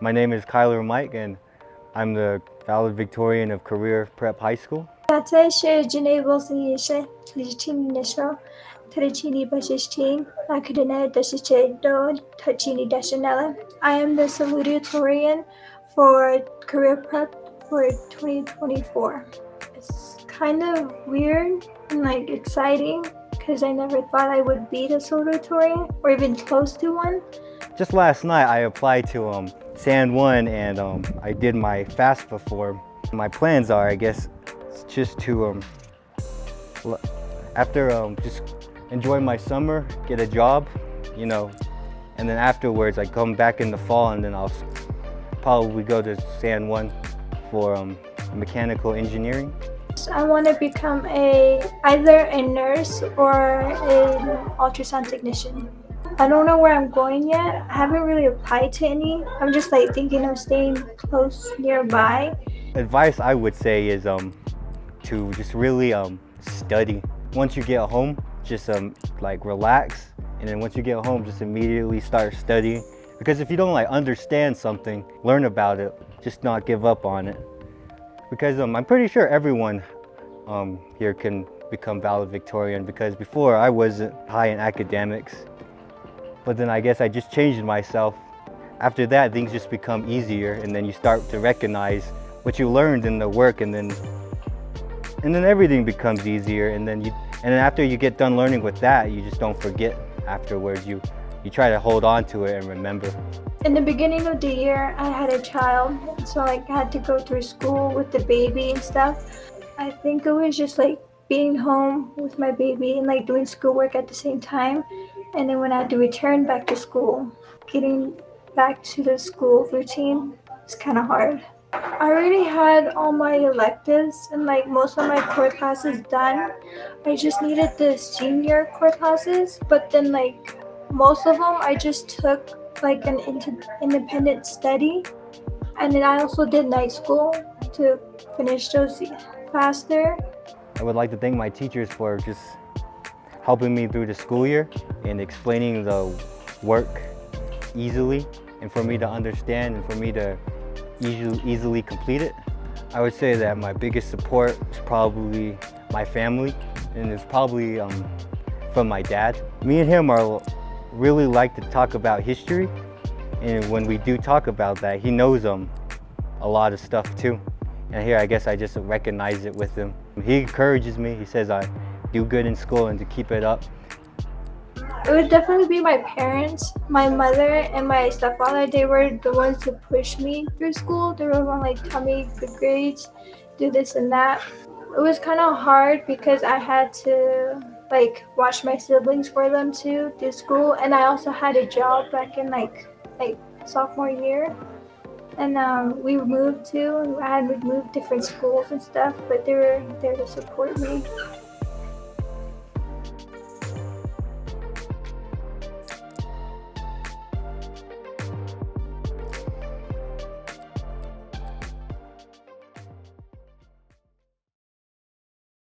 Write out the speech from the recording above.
My name is Kyler Mike, and I'm the valedictorian of Career Prep High School. Jenay I am the salutatorian for Career Prep for 2024. It's kind of weird and exciting because I never thought I would be the salutatorian or even close to one. Just last night, I applied to San Juan, and I did my FAFSA form. My plans are, I guess, just to after just enjoy my summer, get a job, and then afterwards I come back in the fall, and then I'll probably go to San Juan for mechanical engineering. I want to become either a nurse or an ultrasound technician. I don't know where I'm going yet. I haven't really applied to any. I'm just thinking of staying close nearby. Advice I would say is to just really study. Once you get home, just relax, and then once you get home, just immediately start studying. Because if you don't understand something, learn about it. Just not give up on it. Because I'm pretty sure everyone here can become valedictorian, because before I wasn't high in academics, but then I guess I just changed myself. After that, things just become easier, and then you start to recognize what you learned in the work, and then everything becomes easier, and then after you get done learning with that, you just don't forget afterwards. You try to hold on to it and remember. In the beginning of the year, I had a child, so I had to go through school with the baby and stuff. I think it was just being home with my baby and doing schoolwork at the same time. And then when I had to return back to school, getting back to the school routine was kind of hard. I already had all my electives and most of my core classes done. I just needed the senior core classes, but then most of them I just took an independent study, and then I also did night school to finish those faster. I would like to thank my teachers for just helping me through the school year and explaining the work easily, and for me to understand and for me to easily complete it. I would say that my biggest support is probably my family, and it's probably from my dad. Me and him really like to talk about history, and when we do talk about that, he knows a lot of stuff too. And here I guess I just recognize it with him. He encourages me. He says I do good in school and to keep it up. It would definitely be my parents. My mother and my stepfather, they were the ones to push me through school. They were the ones tell me good grades, do this and that. It was kind of hard because I had to watch my siblings for them to do school, and I also had a job back in sophomore year. And we moved to, I had moved different schools and stuff, but they were there to support me.